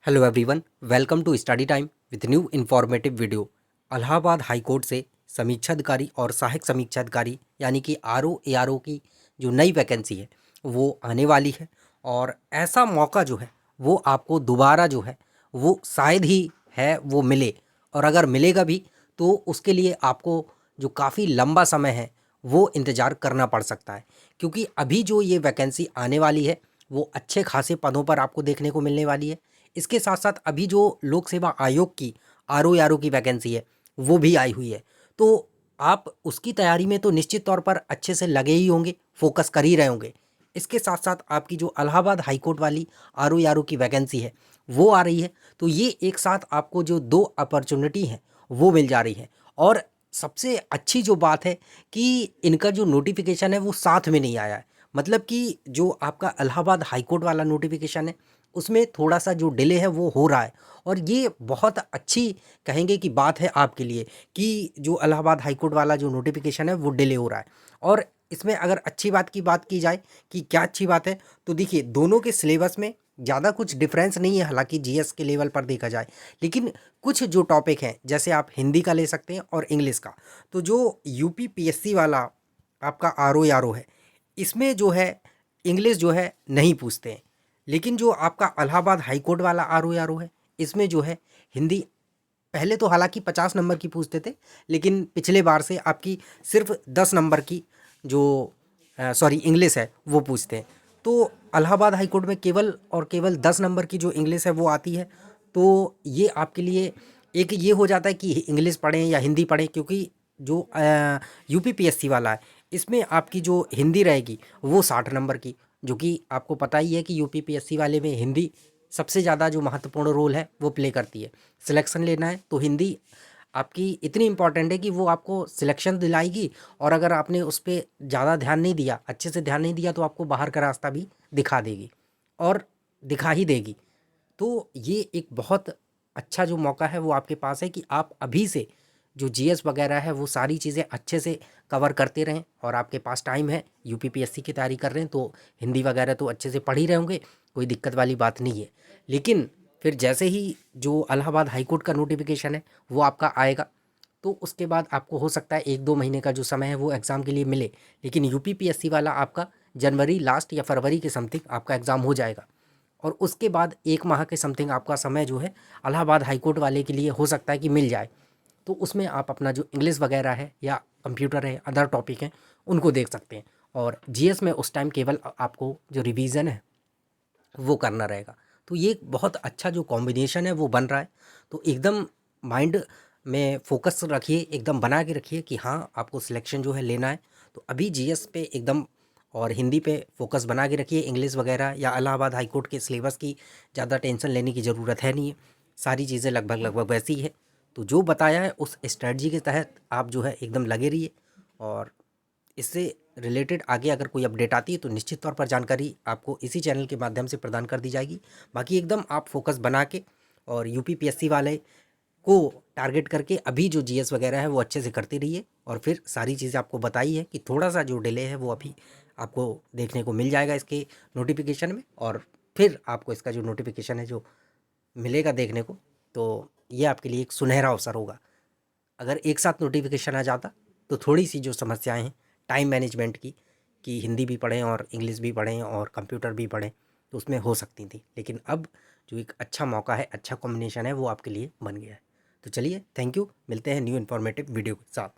Hello everyone, welcome to study time with new informative video. Allahabad high court से समीक्षा अधिकारी और सहायक समीक्षा अधिकारी यानी कि आरओ एआरओ की जो नई वैकेंसी है वो आने वाली है। और ऐसा मौका जो है वो आपको दोबारा जो है वो शायद ही है वो मिले, और अगर मिलेगा भी तो उसके लिए आपको जो काफ़ी लंबा समय है वो इंतज़ार करना पड़ सकता है, क्योंकि अभी जो ये वैकेंसी आने वाली है वो अच्छे खासे पदों पर आपको देखने को मिलने वाली है। इसके साथ साथ अभी जो लोक सेवा आयोग की आरओ आरओ की वैकेंसी है वो भी आई हुई है। तो आप उसकी तैयारी में तो निश्चित तौर पर अच्छे से लगे ही होंगे, फोकस कर ही रहे होंगे। इसके साथ साथ आपकी जो इलाहाबाद हाई कोर्ट वाली आरओ आरओ की वैकेंसी है वो आ रही है। तो ये एक साथ आपको जो दो अपॉर्चुनिटी हैं वो मिल जा रही है। और सबसे अच्छी जो बात है कि इनका जो नोटिफिकेशन है वो साथ में नहीं आया है। मतलब कि जो आपका इलाहाबाद हाई कोर्ट वाला नोटिफिकेशन है उसमें थोड़ा-सा जो डिले है वो हो रहा है। और ये बहुत अच्छी कहेंगे कि बात है आपके लिए कि जो इलाहाबाद हाई कोर्ट वाला जो नोटिफ़िकेशन है वो डिले हो रहा है। और इसमें अगर अच्छी बात की बात की जाए कि क्या अच्छी बात है, तो देखिए दोनों के सिलेबस में ज़्यादा कुछ डिफ़रेंस नहीं है, हालाँकि जीएस के लेवल पर देखा जाए। लेकिन कुछ जो टॉपिक हैं जैसे आप हिंदी का ले सकते हैं और इंग्लिश का। तो जो यूपी पीएससी वाला आपका आरओ है, इसमें जो है इंग्लिश जो है नहीं पूछते हैं। लेकिन जो आपका इलाहाबाद हाई कोर्ट वाला आरओ है, इसमें जो है हिंदी पहले तो हालांकि 50 नंबर की पूछते थे, लेकिन पिछले बार से आपकी सिर्फ 10 नंबर की जो सॉरी इंग्लिश है वो पूछते हैं। तो इलाहाबाद हाई कोर्ट में केवल और केवल 10 नंबर की जो इंग्लिश है वो आती है। तो ये आपके लिए एक ये हो जाता है कि इंग्लिश पढ़ें या हिंदी पढ़ें, क्योंकि जो यूपी पीएससी वाला है इसमें आपकी जो हिंदी रहेगी वो 60 नंबर की, जो कि आपको पता ही है कि यूपी पीएससी वाले में हिंदी सबसे ज़्यादा जो महत्वपूर्ण रोल है वो प्ले करती है। सिलेक्शन लेना है तो हिंदी आपकी इतनी इम्पॉर्टेंट है कि वो आपको सिलेक्शन दिलाएगी। और अगर आपने उस पर ज़्यादा ध्यान नहीं दिया, अच्छे से ध्यान नहीं दिया, तो आपको बाहर का रास्ता भी दिखा देगी और दिखा ही देगी। तो ये एक बहुत अच्छा जो मौका है वो आपके पास है कि आप अभी से जो जीएस वगैरह है वो सारी चीज़ें अच्छे से कवर करते रहें। और आपके पास टाइम है, यूपी पीएससी की तैयारी कर रहे हैं तो हिंदी वगैरह तो अच्छे से पढ़ ही रहे होंगे, कोई दिक्कत वाली बात नहीं है। लेकिन फिर जैसे ही जो इलाहाबाद हाई कोर्ट का नोटिफिकेशन है वो आपका आएगा, तो उसके बाद आपको हो सकता है 1-2 महीने का जो समय है वो एग्ज़ाम के लिए मिले। लेकिन यूपी पीएससी वाला आपका जनवरी लास्ट या फरवरी के समथिंग आपका एग्ज़ाम हो जाएगा। और उसके बाद 1 माह के समथिंग आपका समय जो है इलाहाबाद हाई कोर्ट वाले के लिए हो सकता है कि मिल जाए। तो उसमें आप अपना जो इंग्लिश वगैरह है या कंप्यूटर है, अदर टॉपिक हैं, उनको देख सकते हैं। और जीएस में उस टाइम केवल आपको जो रिवीजन है वो करना रहेगा। तो ये एक बहुत अच्छा जो कॉम्बिनेशन है वो बन रहा है। तो एकदम माइंड में फोकस रखिए, एकदम बना के रखिए कि हाँ आपको सिलेक्शन जो है लेना है। तो अभी जीएस पे एकदम और हिंदी पे फोकस बना के रखिए। इंग्लिश वगैरह या इलाहाबाद हाई कोर्ट के सिलेबस की ज़्यादा टेंशन लेने की ज़रूरत है नहीं है, सारी चीज़ें लगभग लगभग वैसी ही है। तो जो बताया है उस स्ट्रेटजी के तहत आप जो है एकदम लगे रहिए। और इससे रिलेटेड आगे अगर कोई अपडेट आती है तो निश्चित तौर पर जानकारी आपको इसी चैनल के माध्यम से प्रदान कर दी जाएगी। बाकी एकदम आप फोकस बना के और यूपी पीएससी वाले को टारगेट करके अभी जो जीएस वगैरह है वो अच्छे से करते रहिए। और फिर सारी चीज़ें आपको बताई है कि थोड़ा सा जो डिले है वो अभी आपको देखने को मिल जाएगा इसके नोटिफिकेशन में। और फिर आपको इसका जो नोटिफिकेशन है जो मिलेगा देखने को, तो ये आपके लिए एक सुनहरा अवसर होगा। अगर एक साथ नोटिफिकेशन आ जाता तो थोड़ी सी जो समस्याएं हैं टाइम मैनेजमेंट की, कि हिंदी भी पढ़ें और इंग्लिश भी पढ़ें और कंप्यूटर भी पढ़ें, तो उसमें हो सकती थी। लेकिन अब जो एक अच्छा मौका है, अच्छा कॉम्बिनेशन है वो आपके लिए बन गया है। तो चलिए, थैंक यू, मिलते हैं न्यू इन्फॉर्मेटिव वीडियो के साथ।